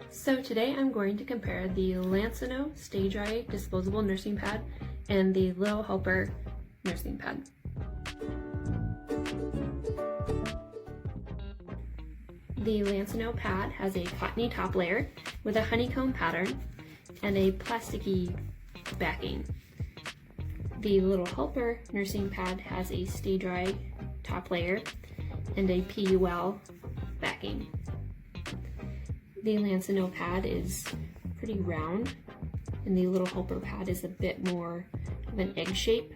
So today I'm going to compare the Lansinoh Stay Dry Disposable Nursing Pad and the Lil Helper Nursing Pad. The Lansinoh pad has a cottony top layer with a honeycomb pattern and a plasticky backing. The Lil Helper nursing pad has a Stay Dry top layer and a PUL backing. The Lansinoh pad is pretty round, and the Lil Helper pad is a bit more of an egg shape.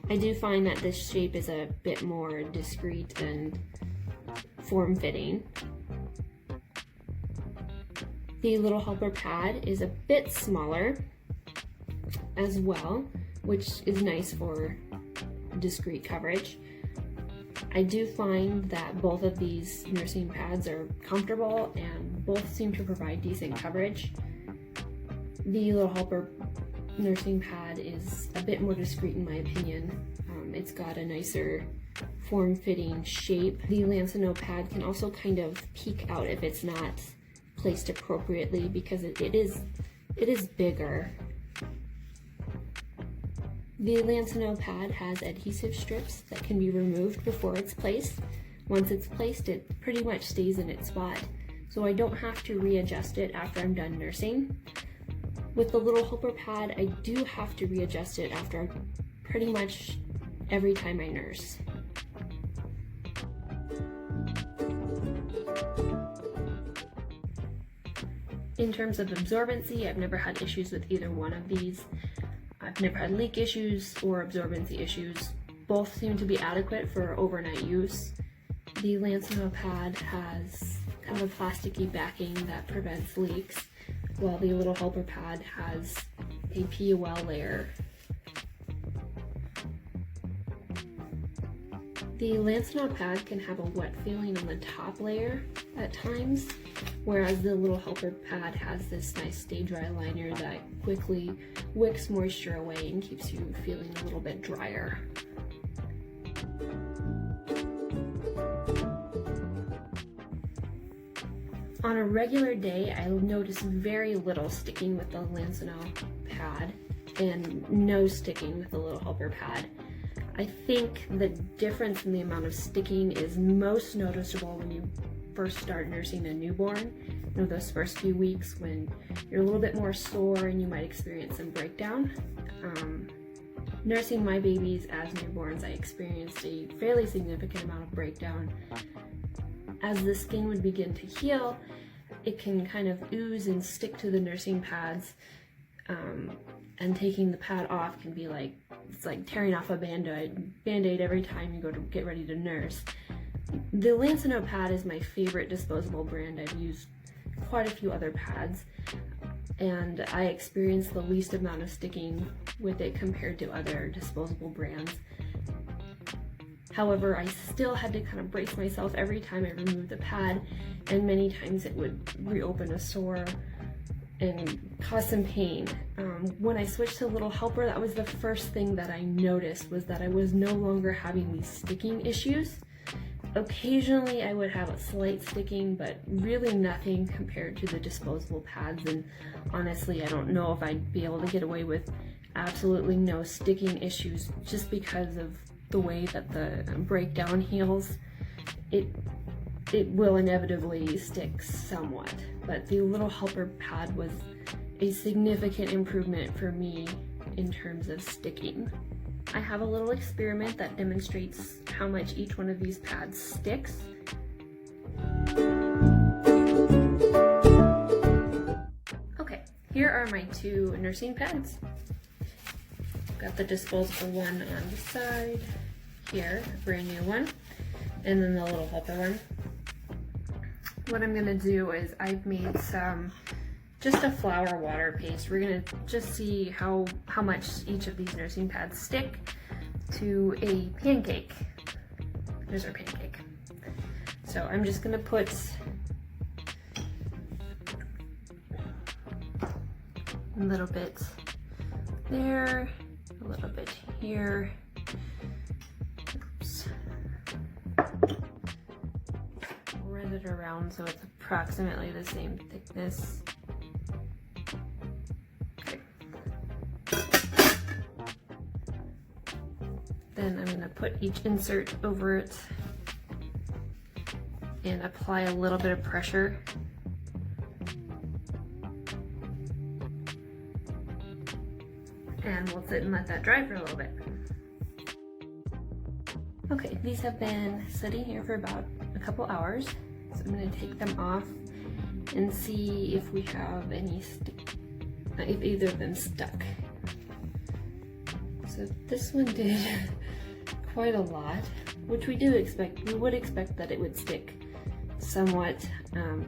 I do find that this shape is a bit more discreet and form-fitting. The Lil Helper pad is a bit smaller as well, which is nice for discreet coverage. I do find that both of these nursing pads are comfortable and both seem to provide decent coverage. The Lil Helper nursing pad is a bit more discreet in my opinion. It's got a nicer form-fitting shape. The Lansinoh pad can also kind of peek out if it's not placed appropriately because it is bigger. The Lansinoh pad has adhesive strips that can be removed before it's placed. Once it's placed, it pretty much stays in its spot, so I don't have to readjust it after I'm done nursing. With the Lil Helper pad, I do have to readjust it after pretty much every time I nurse. In terms of absorbency, I've never had issues with either one of these. I've never had leak issues or absorbency issues. Both seem to be adequate for overnight use. The Lansinoh pad has kind of a plasticky backing that prevents leaks, while the Lil Helper pad has a PUL layer. The Lansinoh pad can have a wet feeling on the top layer at times, whereas the Lil Helper pad has this nice stay dry liner that quickly wicks moisture away and keeps you feeling a little bit drier. On a regular day, I notice very little sticking with the Lansinoh pad and no sticking with the Lil Helper pad. I think the difference in the amount of sticking is most noticeable when you first start nursing a newborn. You know, those first few weeks when you're a little bit more sore and you might experience some breakdown. Nursing my babies as newborns, I experienced a fairly significant amount of breakdown. As the skin would begin to heal, it can kind of ooze and stick to the nursing pads, and taking the pad off can be like, it's like tearing off a Band-Aid every time you go to get ready to nurse. The Lansinoh pad is my favorite disposable brand. I've used quite a few other pads, and I experienced the least amount of sticking with it compared to other disposable brands. However, I still had to kind of brace myself every time I removed the pad, and many times it would reopen a sore and cause some pain. When I switched to Lil Helper, that was the first thing that I noticed, was that I was no longer having these sticking issues. Occasionally I would have a slight sticking, but really nothing compared to the disposable pads, and honestly I don't know if I'd be able to get away with absolutely no sticking issues just because of the way that the breakdown heals. It will inevitably stick somewhat, but the Lil Helper pad was a significant improvement for me in terms of sticking. I have a little experiment that demonstrates how much each one of these pads sticks. Okay, here are my two nursing pads. Got the disposable one on the side here, a brand new one, and then the Lil Helper one. What I'm gonna do is I've made just a flour water paste. We're gonna just see how much each of these nursing pads stick to a pancake. There's our pancake. So I'm just gonna put a little bit there, a little bit here, around so it's approximately the same thickness. Okay. Then I'm going to put each insert over it and apply a little bit of pressure. And we'll sit and let that dry for a little bit. Okay, these have been sitting here for about a couple hours, so I'm going to take them off and see if we have any if either of them stuck. So this one did quite a lot, which we would expect that it would stick somewhat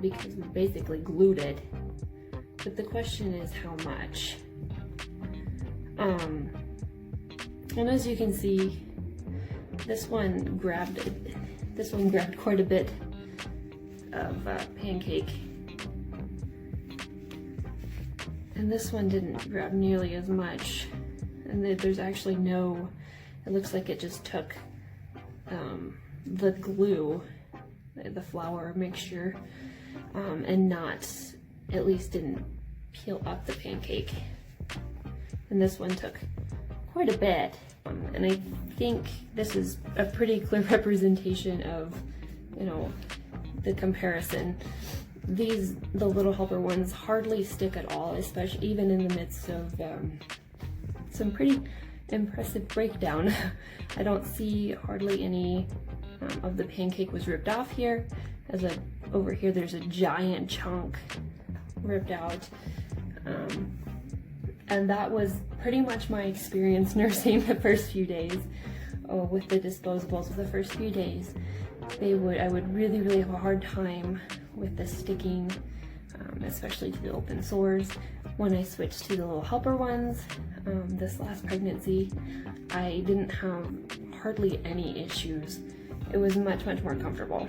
because we basically glued it, but the question is how much. And as you can see, this one grabbed quite a bit of Pancake, and this one didn't grab nearly as much. And there's actually no, it looks like it just took the glue, the flour mixture, and at least didn't peel up the Pancake. And this one took quite a bit. And I think this is a pretty clear representation of, you know, the comparison. The Lil Helper ones hardly stick at all, especially even in the midst of some pretty impressive breakdown. I don't see hardly any of the Pancake was ripped off here. Over here there's a giant chunk ripped out. And that was pretty much my experience nursing the first few days with the disposables. The first few days, I would really have a hard time with the sticking, especially to the open sores. When I switched to the Lil Helper ones, this last pregnancy, I didn't have hardly any issues. It was much more comfortable.